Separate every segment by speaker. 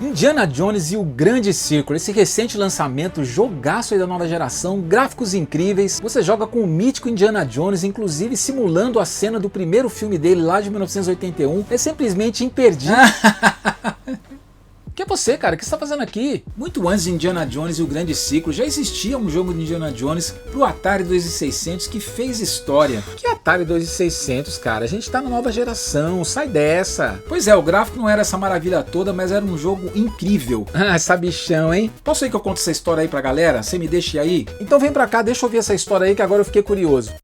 Speaker 1: Indiana Jones e o Grande Círculo, esse recente lançamento, jogaço aí da nova geração, gráficos incríveis, você joga com o mítico Indiana Jones, inclusive simulando a cena do primeiro filme dele lá de 1981, é simplesmente imperdível. Que é você, cara? O que você está fazendo aqui? Muito antes de Indiana Jones e o Grande Ciclo, já existia um jogo de Indiana Jones pro Atari 2600 que fez história. Que Atari 2600, cara? A gente tá na nova geração, sai dessa. Pois é, o gráfico não era essa maravilha toda, mas era um jogo incrível. Ah, sabichão, hein? Posso ir que eu conto essa história aí pra galera? Você me deixa aí? Então vem pra cá, deixa eu ouvir essa história aí que agora eu fiquei curioso.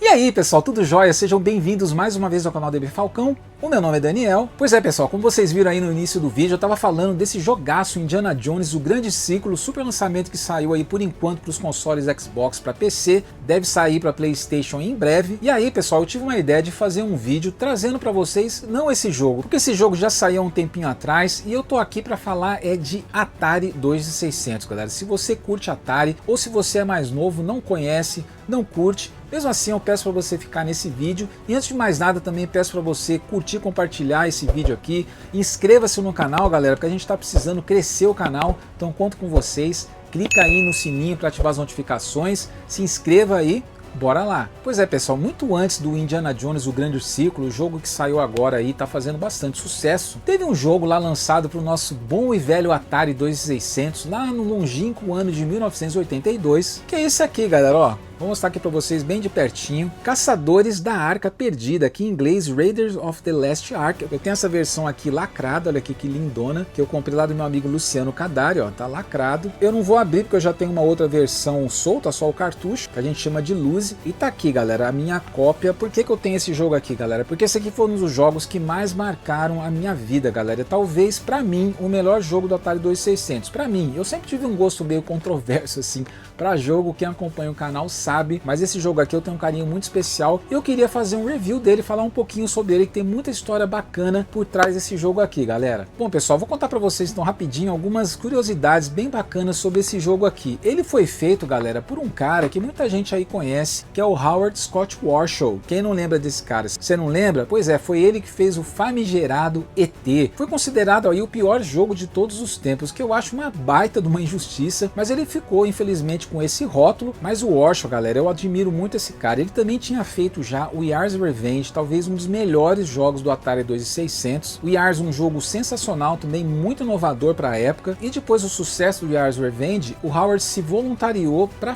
Speaker 1: E aí pessoal, tudo jóia? Sejam bem-vindos mais uma vez ao canal DB Falcão. O meu nome é Daniel. Pois é pessoal, como vocês viram aí no início do vídeo, eu tava falando desse jogaço Indiana Jones, o Grande Ciclo, super lançamento que saiu aí por enquanto para os consoles Xbox, para PC, deve sair para PlayStation em breve. E aí pessoal, eu tive uma ideia de fazer um vídeo trazendo para vocês, não esse jogo, porque esse jogo já saiu há um tempinho atrás e eu tô aqui para falar de Atari 2600, galera. Se você curte Atari ou se você é mais novo, não conhece, não curte, mesmo assim eu peço para você ficar nesse vídeo e antes de mais nada também peço para você curtir, compartilhar esse vídeo aqui, inscreva-se no canal galera, porque a gente está precisando crescer o canal, então conto com vocês, clica aí no sininho para ativar as notificações, se inscreva aí. Bora lá! Pois é pessoal, muito antes do Indiana Jones, o Grande Círculo, o jogo que saiu agora aí tá fazendo bastante sucesso. Teve um jogo lá lançado para o nosso bom e velho Atari 2600, lá no longínquo ano de 1982, que é esse aqui galera, ó. Vou mostrar aqui para vocês bem de pertinho. Caçadores da Arca Perdida, aqui em inglês Raiders of the Lost Ark. Eu tenho essa versão aqui lacrada, olha aqui que lindona, que eu comprei lá do meu amigo Luciano Cadari, ó, tá lacrado. Eu não vou abrir porque eu já tenho uma outra versão solta, só o cartucho, que a gente chama de Luzi. E tá aqui galera, a minha cópia. Por que que eu tenho esse jogo aqui galera? Porque esse aqui foi um dos jogos que mais marcaram a minha vida galera. Talvez para mim o melhor jogo do Atari 2600. Para mim, eu sempre tive um gosto meio controverso assim para jogo, quem acompanha o canal sabe, mas esse jogo aqui eu tenho um carinho muito especial. Eu queria fazer um review dele, falar um pouquinho sobre ele, que tem muita história bacana por trás desse jogo aqui, galera. Bom, pessoal, vou contar para vocês então rapidinho algumas curiosidades bem bacanas sobre esse jogo aqui. Ele foi feito, galera, por um cara que muita gente aí conhece, que é o Howard Scott Warshaw. Quem não lembra desse cara? Você não lembra? Pois é, foi ele que fez o famigerado ET. Foi considerado aí o pior jogo de todos os tempos, que eu acho uma baita de uma injustiça, mas ele ficou, infelizmente, com esse rótulo. Mas o Warshaw, galera, eu admiro muito esse cara. Ele também tinha feito já o Yars' Revenge, talvez um dos melhores jogos do Atari 2600. O Yars, um jogo sensacional, também muito inovador para a época. E depois do sucesso do Yars' Revenge, o Howard se voluntariou para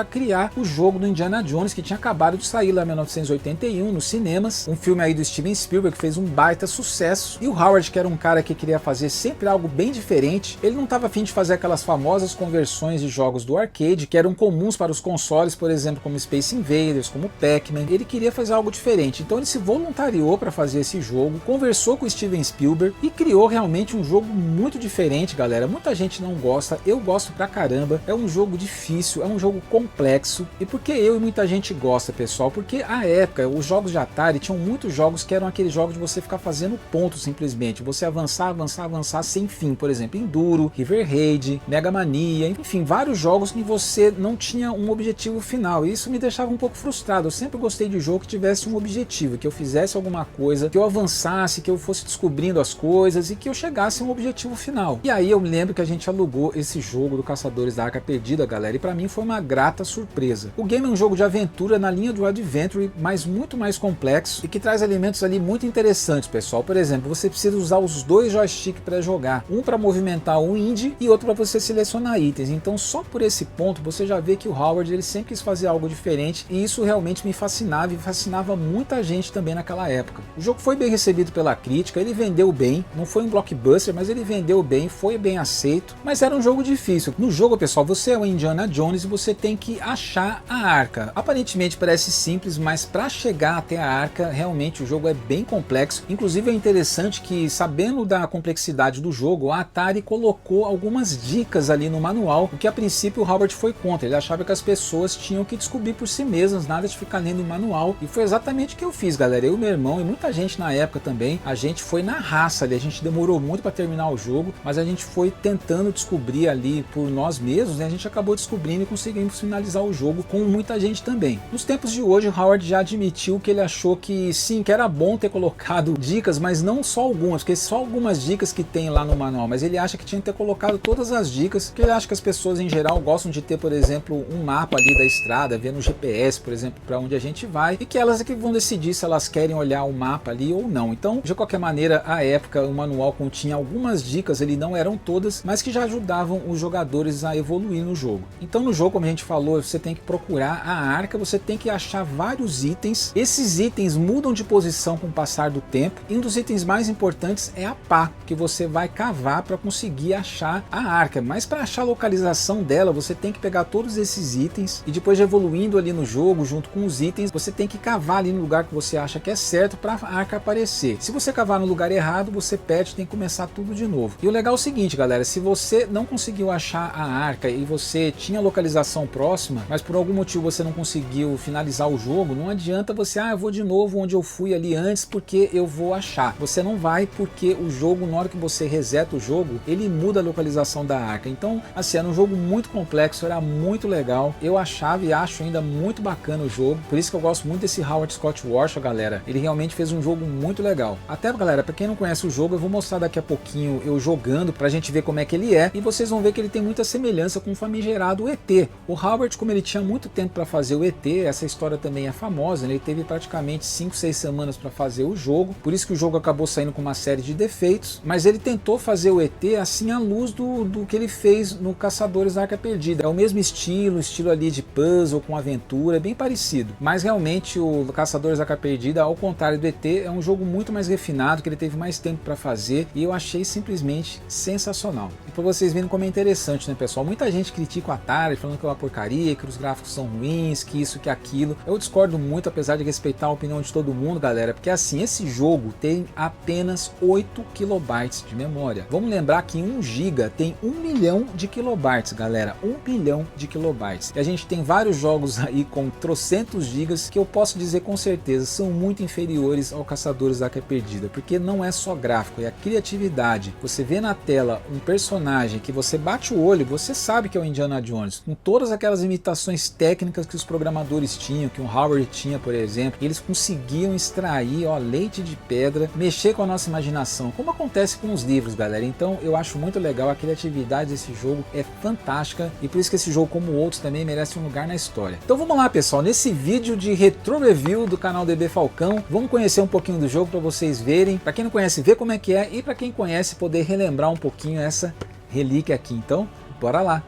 Speaker 1: criar o jogo do Indiana Jones, que tinha acabado de sair lá em 1981 nos cinemas. Um filme aí do Steven Spielberg que fez um baita sucesso. E o Howard, que era um cara que queria fazer sempre algo bem diferente, ele não estava afim de fazer aquelas famosas conversões de jogos do arcade que eram comuns para os consoles, por exemplo, como Space Invaders, como Pac-Man. Ele queria fazer algo diferente, então ele se voluntariou para fazer esse jogo, conversou com o Steven Spielberg e criou realmente um jogo muito diferente, galera. Muita gente não gosta, eu gosto pra caramba. É um jogo difícil, é um jogo complexo. E por que eu e muita gente gosta, pessoal? Porque à época, os jogos de Atari tinham muitos jogos que eram aqueles jogos de você ficar fazendo pontos simplesmente, você avançar, avançar, avançar sem fim. Por exemplo, Enduro, River Raid, Mega Mania, enfim, vários jogos que você não tinha um objetivo final, e isso me deixava um pouco frustrado. Eu sempre gostei de jogo que tivesse um objetivo, que eu fizesse alguma coisa, que eu avançasse, que eu fosse descobrindo as coisas e que eu chegasse a um objetivo final. E aí eu me lembro que a gente alugou esse jogo do Caçadores da Arca Perdida, galera, e pra mim foi uma grata surpresa. O game é um jogo de aventura na linha do Adventure, mas muito mais complexo e que traz elementos ali muito interessantes, pessoal. Por exemplo, você precisa usar os dois joysticks para jogar, um para movimentar o indie e outro para você selecionar itens. Então só por esse ponto você já vê que o Howard ele sempre quis fazer algo diferente e isso realmente me fascinava e fascinava muita gente também naquela época. O jogo foi bem recebido pela crítica, ele vendeu bem, não foi um blockbuster, mas ele vendeu bem, foi bem aceito, mas era um jogo difícil. No jogo, pessoal, você é o Indiana Jones e você tem que achar a arca. Aparentemente parece simples, mas para chegar até a arca, realmente o jogo é bem complexo. Inclusive é interessante que, sabendo da complexidade do jogo, a Atari colocou algumas dicas ali no manual, o que a princípio o Howard foi contra. Ele achava que as pessoas pessoas tinham que descobrir por si mesmas, nada de ficar lendo em manual. E foi exatamente o que eu fiz, galera. Eu, meu irmão e muita gente na época também, a gente foi na raça ali, a gente demorou muito para terminar o jogo, mas a gente foi tentando descobrir ali por nós mesmos, né? A gente acabou descobrindo e conseguimos finalizar o jogo com muita gente também. Nos tempos de hoje, o Howard já admitiu que ele achou que sim, que era bom ter colocado dicas, mas não só algumas, porque só algumas dicas que tem lá no manual, mas ele acha que tinha que ter colocado todas as dicas, porque ele acha que as pessoas em geral gostam de ter, por exemplo, um mapa ali da estrada, vendo o GPS, por exemplo, para onde a gente vai, e que elas é que vão decidir se elas querem olhar o mapa ali ou não. Então, de qualquer maneira, à época, o manual continha algumas dicas, ele não eram todas, mas que já ajudavam os jogadores a evoluir no jogo. Então, no jogo, como a gente falou, você tem que procurar a arca, você tem que achar vários itens. Esses itens mudam de posição com o passar do tempo, e um dos itens mais importantes é a pá, que você vai cavar para conseguir achar a arca. Mas para achar a localização dela, você tem que pegar todos esses itens e depois de evoluindo ali no jogo, junto com os itens, você tem que cavar ali no lugar que você acha que é certo para a arca aparecer. Se você cavar no lugar errado, você perde, tem que começar tudo de novo. E o legal é o seguinte, galera, se você não conseguiu achar a arca e você tinha localização próxima, mas por algum motivo você não conseguiu finalizar o jogo, não adianta você, eu vou de novo onde eu fui ali antes porque eu vou achar. Você não vai, porque o jogo, na hora que você reseta o jogo, ele muda a localização da arca. Então, assim, era um jogo muito complexo, era muito legal. Eu achava e acho ainda muito bacana o jogo. Por isso que eu gosto muito desse Howard Scott Warshaw, galera. Ele realmente fez um jogo muito legal. Até, galera, pra quem não conhece o jogo, eu vou mostrar daqui a pouquinho eu jogando pra gente ver como é que ele é. E vocês vão ver que ele tem muita semelhança com o famigerado ET. O Howard, como ele tinha muito tempo pra fazer o ET, essa história também é famosa, né? Ele teve praticamente 5, 6 semanas pra fazer o jogo. Por isso que o jogo acabou saindo com uma série de defeitos. Mas ele tentou fazer o ET assim à luz do que ele fez no Caçadores da Arca Perdida. É o mesmo estilo ali de puzzle com aventura, é bem parecido. Mas realmente o Caçadores da Arca Perdida, ao contrário do ET, é um jogo muito mais refinado, que ele teve mais tempo para fazer, e eu achei simplesmente sensacional. E para vocês verem como é interessante, né, pessoal? Muita gente critica o Atari, falando que é uma porcaria, que os gráficos são ruins, que isso, que aquilo. Eu discordo muito, apesar de respeitar a opinião de todo mundo, galera, porque assim, esse jogo tem apenas 8 kilobytes de memória. Vamos lembrar que 1 GB tem 1 milhão de kilobytes, galera, 1 bilhão de kilobytes. E a gente tem vários jogos aí com trocentos gigas que eu posso dizer com certeza são muito inferiores ao Caçadores da Arca Perdida, porque não é só gráfico, é a criatividade. Você vê na tela um personagem que você bate o olho, você sabe que é o Indiana Jones, com todas aquelas limitações técnicas que os programadores tinham, que o Howard tinha, por exemplo, e eles conseguiam extrair, ó, leite de pedra, mexer com a nossa imaginação, como acontece com os livros, galera. Então eu acho muito legal, a criatividade desse jogo é fantástica, e por isso que esse jogo, como outros, também merece um lugar na história. Então vamos lá, pessoal, nesse vídeo de retro review do canal DB Falcão, vamos conhecer um pouquinho do jogo para vocês verem, para quem não conhece, ver como é que é, e para quem conhece, poder relembrar um pouquinho essa relíquia aqui. Então bora lá.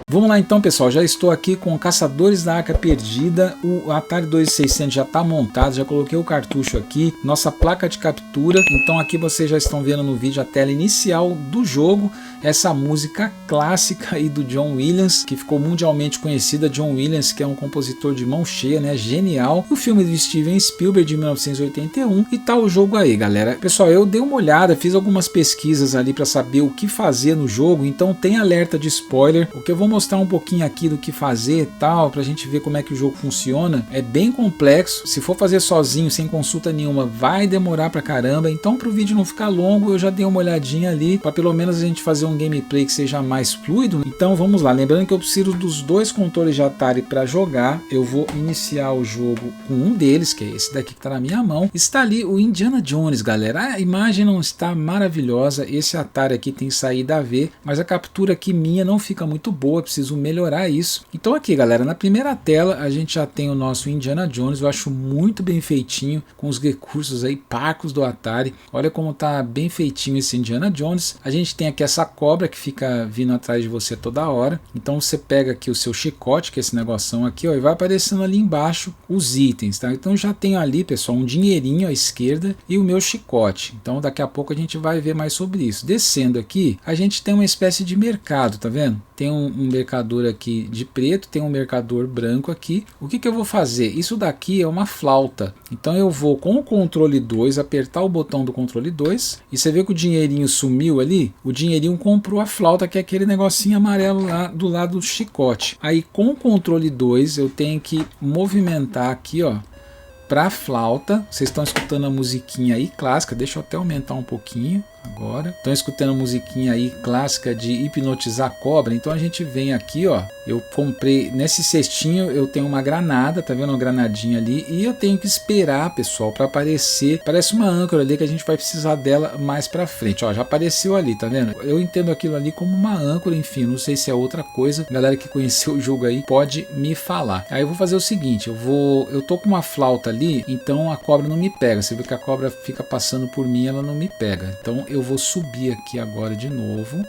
Speaker 1: Vamos lá então, pessoal, já estou aqui com Caçadores da Arca Perdida, o Atari 2600 já está montado, já coloquei o cartucho aqui, nossa placa de captura. Então aqui vocês já estão vendo no vídeo a tela inicial do jogo, essa música clássica aí do John Williams, que ficou mundialmente conhecida. John Williams, que é um compositor de mão cheia, né, genial. O filme do Steven Spielberg de 1981, e tá o jogo aí, galera. Pessoal, eu dei uma olhada, fiz algumas pesquisas ali para saber o que fazer no jogo, então tem alerta de spoiler, o que eu vou mostrar um pouquinho aqui do que fazer e tal, pra gente ver como é que o jogo funciona. É bem complexo, se for fazer sozinho, sem consulta nenhuma, vai demorar pra caramba. Então, pro vídeo não ficar longo, eu já dei uma olhadinha ali, pra pelo menos a gente fazer um gameplay que seja mais fluido. Então vamos lá, lembrando que eu preciso dos 2 controles de Atari para jogar. Eu vou iniciar o jogo com um deles, que é esse daqui que tá na minha mão. Está ali o Indiana Jones, galera. A imagem não está maravilhosa, esse Atari aqui tem saída a ver, mas a captura aqui minha não fica muito boa, preciso melhorar isso. Então aqui, galera, na primeira tela a gente já tem o nosso Indiana Jones. Eu acho muito bem feitinho, com os recursos aí parcos do Atari. Olha como tá bem feitinho esse Indiana Jones. A gente tem aqui essa cobra que fica vindo atrás de você toda hora. Então você pega aqui o seu chicote, que é esse negocinho aqui, ó, e vai aparecendo ali embaixo os itens, tá? Então já tenho ali, pessoal, um dinheirinho à esquerda e o meu chicote. Então daqui a pouco a gente vai ver mais sobre isso. Descendo aqui, a gente tem uma espécie de mercado, tá vendo? tem um marcador aqui de preto, tem um marcador branco aqui. O que eu vou fazer? Isso daqui é uma flauta. Então eu vou com o controle 2 apertar o botão do controle 2 e você vê que o dinheirinho sumiu ali. O dinheirinho comprou a flauta, que é aquele negocinho amarelo lá do lado do chicote. Aí com o controle 2 eu tenho que movimentar aqui, ó, para a flauta. Vocês estão escutando a musiquinha aí clássica, deixa eu até aumentar um pouquinho agora. Estão escutando a musiquinha aí clássica de hipnotizar cobra. Então a gente vem aqui, ó, eu comprei nesse cestinho, eu tenho uma granada, tá vendo uma granadinha ali, e eu tenho que esperar, pessoal, para aparecer, parece uma âncora ali que a gente vai precisar dela mais para frente, ó, já apareceu ali, tá vendo? Eu entendo aquilo ali como uma âncora, enfim, não sei se é outra coisa. Galera que conheceu o jogo aí pode me falar. Aí eu vou fazer o seguinte, eu tô com uma flauta ali, então a cobra não me pega. Você vê que a cobra fica passando por mim, ela não me pega. Então eu vou subir aqui agora de novo.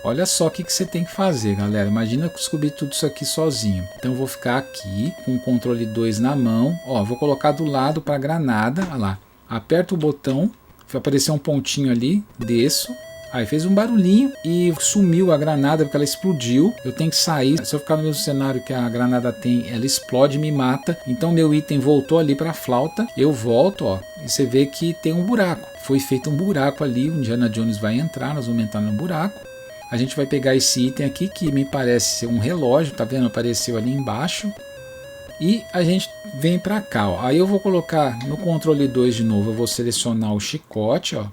Speaker 1: Olha só o que você tem que fazer, galera. Imagina descobrir tudo isso aqui sozinho. Então eu vou ficar aqui com o controle 2 na mão. Ó, vou colocar do lado para a granada. Olha lá. Aperto o botão, vai aparecer um pontinho ali, desço. Aí fez um barulhinho e sumiu a granada porque ela explodiu. Eu tenho que sair. Se eu ficar no mesmo cenário que a granada tem, ela explode e me mata. Então meu item voltou ali para a flauta. Eu volto, ó, e você vê que tem um buraco. Foi feito um buraco ali. O Indiana Jones vai entrar, nós vamos entrar no buraco. A gente vai pegar esse item aqui que me parece ser um relógio, tá vendo? Apareceu ali embaixo. E a gente vem para cá, ó. Aí eu vou colocar no controle 2 de novo. Eu vou selecionar o chicote, ó.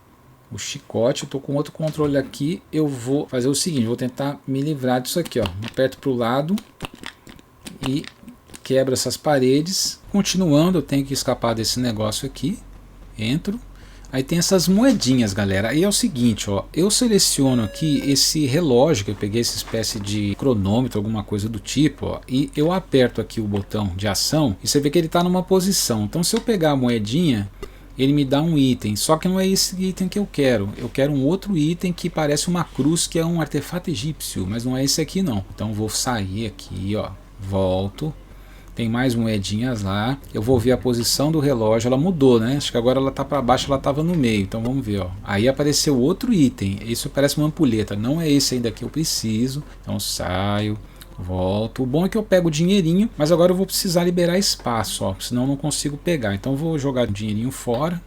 Speaker 1: O chicote, eu tô com outro controle aqui, eu vou fazer o seguinte, vou tentar me livrar disso aqui, ó, aperto pro lado e quebro essas paredes. Continuando, eu tenho que escapar desse negócio aqui, entro, aí tem essas moedinhas, galera. Aí é o seguinte, ó, eu seleciono aqui esse relógio, que eu peguei essa espécie de cronômetro, alguma coisa do tipo, ó, e eu aperto aqui o botão de ação e você vê que ele tá numa posição. Então se eu pegar a moedinha, ele me dá um item, só que não é esse item que eu quero um outro item que parece uma cruz, que é um artefato egípcio, mas não é esse aqui não. Então vou sair aqui, ó, volto, tem mais moedinhas lá, eu vou ver a posição do relógio, ela mudou, né? Acho que agora ela tá para baixo, ela tava no meio, então vamos ver, ó. Aí apareceu outro item, isso parece uma ampulheta, não é esse ainda que eu preciso, então saio, volto. O bom é que eu pego o dinheirinho, mas agora eu vou precisar liberar espaço, ó, senão eu não consigo pegar. Então eu vou jogar o dinheirinho fora.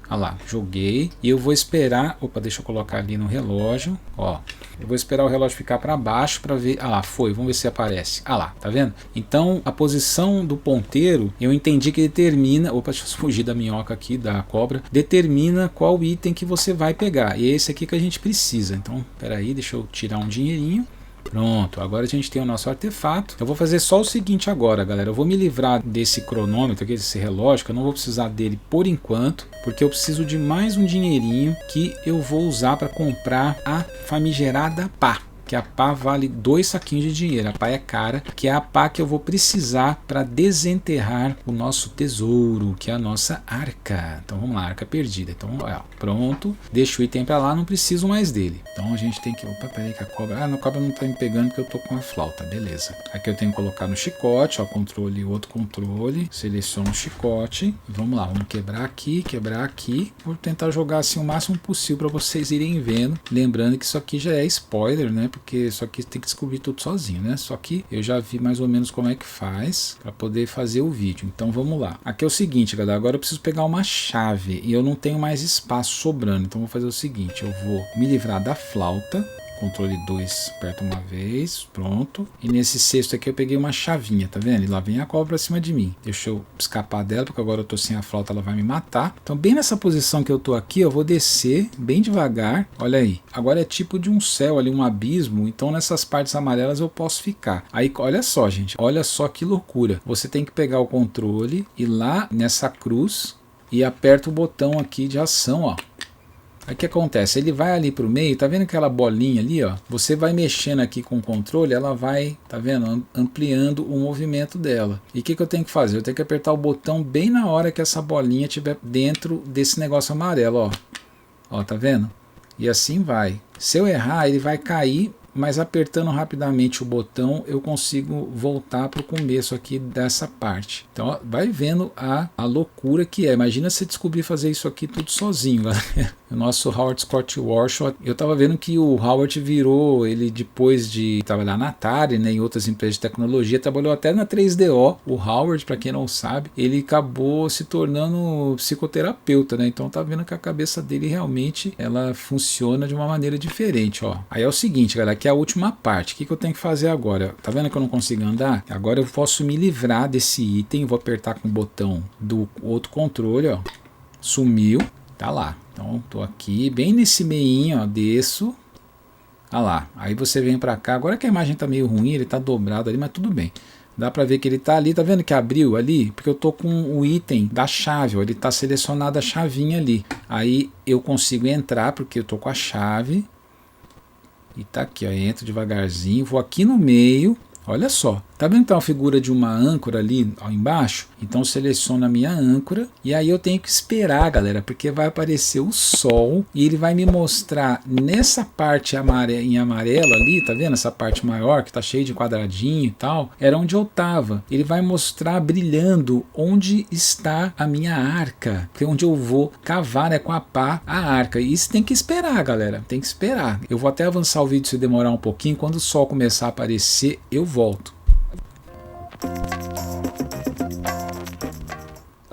Speaker 1: Olha lá, joguei. E eu vou esperar. Opa, deixa eu colocar ali no relógio. Ó, eu vou esperar o relógio ficar para baixo para ver. Ah lá, foi. Vamos ver se aparece. Ah lá, tá vendo? Então a posição do ponteiro, eu entendi que determina. Opa, deixa eu fugir da minhoca aqui, da cobra. Determina qual item que você vai pegar. E é esse aqui que a gente precisa. Então, peraí, deixa eu tirar um dinheirinho. Pronto, agora a gente tem o nosso artefato. Eu vou fazer só o seguinte agora, galera. Eu vou me livrar desse cronômetro aqui, desse relógio, que eu não vou precisar dele por enquanto, porque eu preciso de mais um dinheirinho que eu vou usar para comprar a famigerada pá. Que a pá vale 2 saquinhos de dinheiro. A pá é cara, que é a pá que eu vou precisar para desenterrar o nosso tesouro, que é a nossa arca. Então vamos lá, arca perdida. Então, ó, pronto, deixa o item para lá, não preciso mais dele. Então a gente tem que... Opa, peraí que a cobra... Ah, a cobra não tá me pegando porque eu tô com a flauta, beleza. Aqui eu tenho que colocar no chicote, ó, controle, outro controle, seleciono o chicote. Vamos lá, vamos quebrar aqui, quebrar aqui. Vou tentar jogar assim o máximo possível para vocês irem vendo. Lembrando que isso aqui já é spoiler, né? Porque isso aqui tem que descobrir tudo sozinho, né? Só que eu já vi mais ou menos como é que faz para poder fazer o vídeo. Então vamos lá. Aqui é o seguinte, galera. Agora eu preciso pegar uma chave e eu não tenho mais espaço sobrando. Então vou fazer o seguinte. Eu vou me livrar da flauta. Controle 2, aperta uma vez, pronto. E nesse cesto aqui eu peguei uma chavinha, tá vendo? E lá vem a cobra pra cima de mim. Deixa eu escapar dela, porque agora eu tô sem a flauta, ela vai me matar. Então bem nessa posição que eu tô aqui, eu vou descer bem devagar. Olha aí, agora é tipo de um céu ali, um abismo. Então nessas partes amarelas eu posso ficar. Aí olha só, gente, olha só que loucura. Você tem que pegar o controle, ir lá nessa cruz e aperta o botão aqui de ação, ó. Aí o que acontece? Ele vai ali pro meio, tá vendo aquela bolinha ali, ó? Você vai mexendo aqui com o controle, ela vai, tá vendo? Ampliando o movimento dela. E o que eu tenho que fazer? Eu tenho que apertar o botão bem na hora que essa bolinha estiver dentro desse negócio amarelo, ó. Ó, tá vendo? E assim vai. Se eu errar, ele vai cair, mas apertando rapidamente o botão eu consigo voltar para o começo aqui dessa parte. Então ó, vai vendo a loucura que é. Imagina você descobrir fazer isso aqui tudo sozinho, galera. O nosso Howard Scott Warshaw, eu tava vendo que o Howard virou, ele depois de trabalhar na Atari, né, em outras empresas de tecnologia, trabalhou até na 3DO. O Howard, para quem não sabe, ele acabou se tornando psicoterapeuta, né? Então tá vendo que a cabeça dele realmente ela funciona de uma maneira diferente, ó. Aí é o seguinte, galera, aqui é a última parte. O que eu tenho que fazer agora? Tá vendo que eu não consigo andar? Agora eu posso me livrar desse item, vou apertar com o botão do outro controle, ó. Sumiu, tá lá. Então tô aqui, bem nesse meinho, ó, desço. Ah lá, aí você vem pra cá. Agora que a imagem tá meio ruim, ele tá dobrado ali, mas tudo bem. Dá pra ver que ele tá ali, tá vendo que abriu ali? Porque eu tô com o item da chave, ó, ele tá selecionado a chavinha ali. Aí eu consigo entrar, porque eu tô com a chave. E tá aqui, ó, entro devagarzinho, vou aqui no meio. Olha só, tá vendo que tem uma figura de uma âncora ali ó, embaixo? Então seleciono a minha âncora e aí eu tenho que esperar, galera, porque vai aparecer o sol e ele vai me mostrar nessa parte em amarelo ali, tá vendo? Essa parte maior que tá cheia de quadradinho e tal, era onde eu tava. Ele vai mostrar brilhando onde está a minha arca, que é onde eu vou cavar, né, com a pá a arca. E isso tem que esperar, galera, tem que esperar. Eu vou até avançar o vídeo se demorar um pouquinho, quando o sol começar a aparecer, eu volto.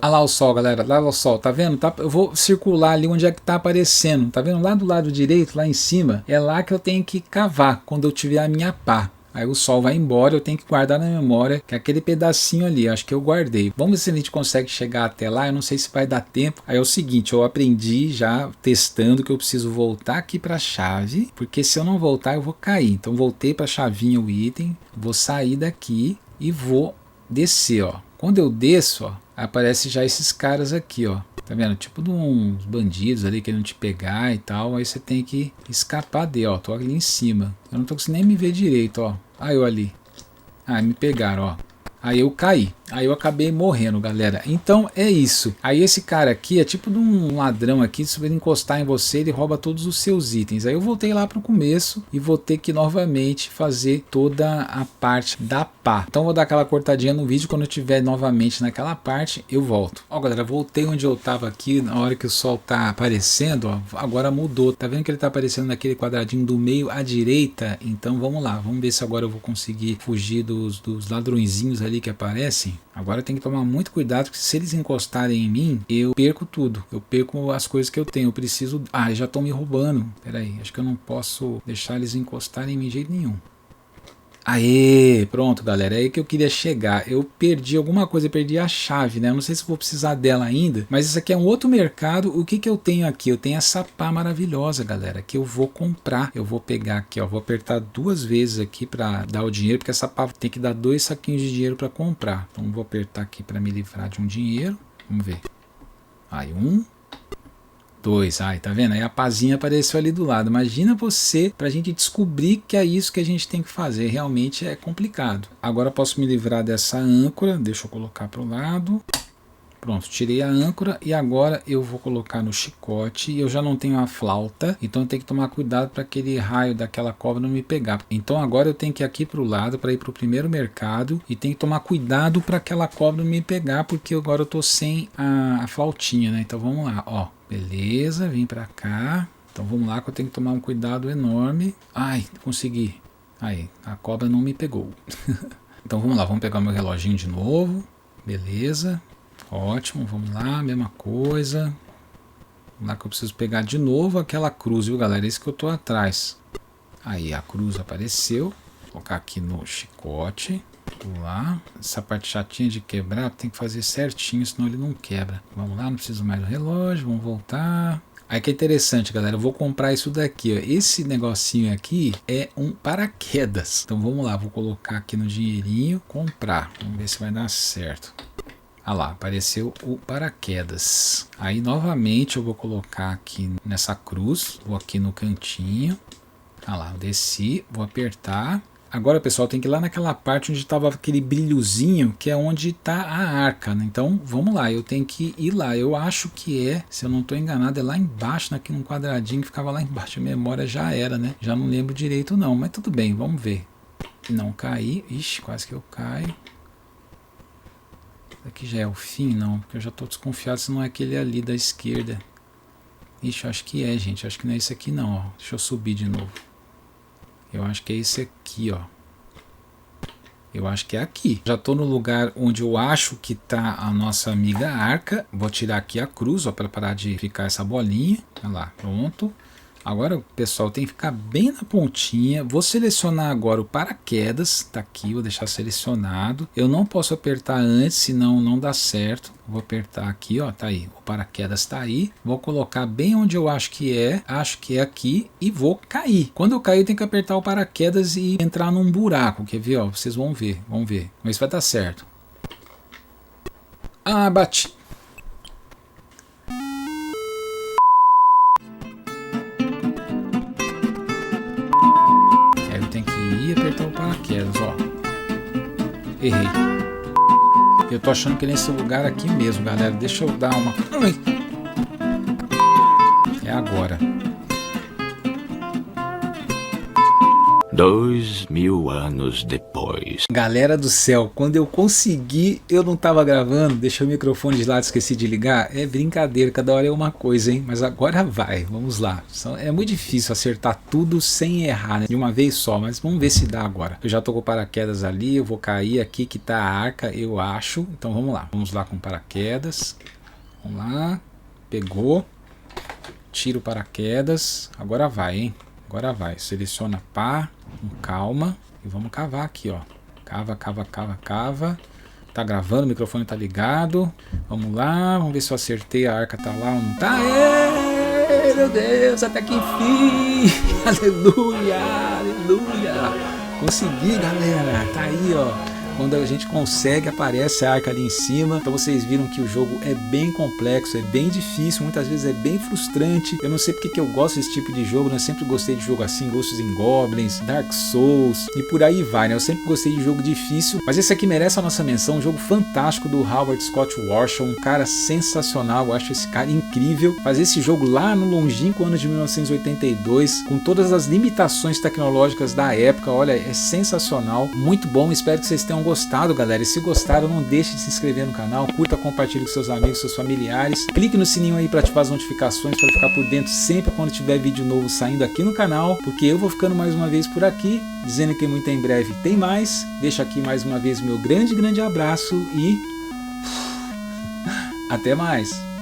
Speaker 1: Olha lá o sol, galera, lá o sol, tá vendo? Eu vou circular ali onde é que tá aparecendo, tá vendo? Lá do lado direito, lá em cima, é lá que eu tenho que cavar quando eu tiver a minha pá. Aí o sol vai embora, eu tenho que guardar na memória, que é aquele pedacinho ali, acho que eu guardei. Vamos ver se a gente consegue chegar até lá, eu não sei se vai dar tempo. Aí é o seguinte, eu aprendi já testando que eu preciso voltar aqui para a chave, porque se eu não voltar eu vou cair. Então voltei para a chavinha o item, vou sair daqui e vou descer, ó. Quando eu desço, ó, aparece já esses caras aqui, ó. Tá vendo? Tipo de uns bandidos ali querendo te pegar e tal. Aí você tem que escapar dele, ó. Tô ali em cima. Eu não tô conseguindo nem me ver direito, ó. Aí eu ali. Ah, me pegaram, ó. Aí eu caí. Aí eu acabei morrendo, galera. Então é isso. Aí esse cara aqui é tipo de um ladrão aqui. Se ele encostar em você, ele rouba todos os seus itens. Aí eu voltei lá pro começo e vou ter que novamente fazer toda a parte da pá. Então vou dar aquela cortadinha no vídeo. Quando eu estiver novamente naquela parte, eu volto. Ó, galera, voltei onde eu tava aqui. Na hora que o sol tá aparecendo, ó. Agora mudou. Tá vendo que ele tá aparecendo naquele quadradinho do meio à direita? Então vamos lá. Vamos ver se agora eu vou conseguir fugir dos ladrõezinhos ali que aparecem. Agora tem que tomar muito cuidado, porque se eles encostarem em mim, eu perco tudo. Eu perco as coisas que eu tenho. Eu preciso... Ah, já estão me roubando. Pera aí, acho que eu não posso deixar eles encostarem em mim de jeito nenhum. Aê, pronto, galera, é aí que eu queria chegar. Eu perdi alguma coisa, eu perdi a chave, né? Eu não sei se vou precisar dela ainda, mas isso aqui é um outro mercado. O que eu tenho aqui? Eu tenho essa pá maravilhosa, galera, que eu vou comprar. Eu vou pegar aqui, ó, vou apertar 2 vezes aqui para dar o dinheiro, porque essa pá tem que dar 2 saquinhos de dinheiro para comprar. Então vou apertar aqui para me livrar de um dinheiro. Vamos ver. Aí 1, 2, ai, tá vendo? Aí a pazinha apareceu ali do lado. Imagina você, pra gente descobrir que é isso que a gente tem que fazer. Realmente é complicado. Agora eu posso me livrar dessa âncora. Deixa eu colocar pro lado. Pronto, tirei a âncora e agora eu vou colocar no chicote. Eu já não tenho a flauta, então eu tenho que tomar cuidado para aquele raio daquela cobra não me pegar. Então agora eu tenho que ir aqui para o lado para ir para o primeiro mercado e tenho que tomar cuidado para aquela cobra não me pegar, porque agora eu tô sem a flautinha, né? Então vamos lá, ó. Beleza, vim para cá. Então vamos lá que eu tenho que tomar um cuidado enorme. Ai, consegui. Aí, a cobra não me pegou. Então vamos lá, vamos pegar meu reloginho de novo. Beleza. Ótimo, vamos lá, mesma coisa. Vamos lá que eu preciso pegar de novo aquela cruz, viu, galera? Esse que eu tô atrás. Aí a cruz apareceu. Vou colocar aqui no chicote. Vamos lá. Essa parte chatinha de quebrar tem que fazer certinho, senão ele não quebra. Vamos lá, não preciso mais do relógio, vamos voltar. Aí que é interessante, galera, eu vou comprar isso daqui, ó. Esse negocinho aqui é um paraquedas. Então vamos lá, vou colocar aqui no dinheirinho, comprar. Vamos ver se vai dar certo. Ah lá, apareceu o paraquedas. Aí novamente eu vou colocar aqui nessa cruz. Vou aqui no cantinho. Ah lá, eu desci, vou apertar. Agora, pessoal, tem que ir lá naquela parte onde estava aquele brilhozinho, que é onde está a arca, né? Então, vamos lá, eu tenho que ir lá. Eu acho que é, se eu não estou enganado, é lá embaixo, naquele quadradinho que ficava lá embaixo. A memória já era, né? Já não lembro direito não, mas tudo bem, vamos ver. Não caí, ixi, quase que eu caio. Aqui já é o fim, não, porque eu já estou desconfiado se não é aquele ali da esquerda. Ixi, acho que é, gente, acho que não é esse aqui não, ó. Deixa eu subir de novo. Eu acho que é esse aqui, ó. Eu acho que é aqui. Já estou no lugar onde eu acho que está a nossa amiga arca. Vou tirar aqui a cruz, ó, para parar de ficar essa bolinha. Olha lá, pronto. Agora, pessoal, tem que ficar bem na pontinha. Vou selecionar agora o paraquedas. Tá aqui, vou deixar selecionado. Eu não posso apertar antes, senão não dá certo. Vou apertar aqui, ó, tá aí. O paraquedas tá aí. Vou colocar bem onde eu acho que é aqui e vou cair. Quando eu cair, eu tenho que apertar o paraquedas e entrar num buraco. Quer ver, ó? Vocês vão ver, vamos ver. Mas vai dar certo. Ah, bati. Apertar o paraquedas, ó. Errei. Eu tô achando que é nesse lugar aqui mesmo, galera. Deixa eu dar uma... É agora.
Speaker 2: 2000 anos depois.
Speaker 1: Galera do céu, quando eu consegui, eu não tava gravando, deixei o microfone de lado, esqueci de ligar. É brincadeira, cada hora é uma coisa, hein? Mas agora vai, vamos lá. É muito difícil acertar tudo sem errar, né? De uma vez só, mas vamos ver se dá agora. Eu já tô com o paraquedas ali, eu vou cair aqui que tá a arca, eu acho. Então vamos lá, vamos lá com o paraquedas. Vamos lá, pegou. Tira o paraquedas, agora vai, hein? Agora vai, seleciona pá, com calma e vamos cavar aqui, ó. Cava, cava, cava, cava. Tá gravando, o microfone tá ligado. Vamos lá, vamos ver se eu acertei, a arca tá lá ou não tá. Êêê, meu Deus, até que enfim! Aleluia, aleluia! Consegui, galera, tá aí, ó. Quando a gente consegue, aparece a arca ali em cima. Então vocês viram que o jogo é bem complexo, é bem difícil, muitas vezes é bem frustrante. Eu não sei porque que eu gosto desse tipo de jogo, né? Eu sempre gostei de jogo assim, Ghosts and Goblins, Dark Souls e por aí vai, né? Eu sempre gostei de jogo difícil, mas esse aqui merece a nossa menção, um jogo fantástico do Howard Scott Warshaw, um cara sensacional, eu acho esse cara incrível. Fazer esse jogo lá no longínquo ano de 1982, com todas as limitações tecnológicas da época, olha, é sensacional, muito bom, espero que vocês tenham gostado, galera, e se gostaram, não deixe de se inscrever no canal, curta, compartilhe com seus amigos, seus familiares, clique no sininho aí para ativar as notificações para ficar por dentro sempre quando tiver vídeo novo saindo aqui no canal, porque eu vou ficando mais uma vez por aqui, dizendo que muito em breve tem mais. Deixo aqui mais uma vez meu grande abraço e até mais!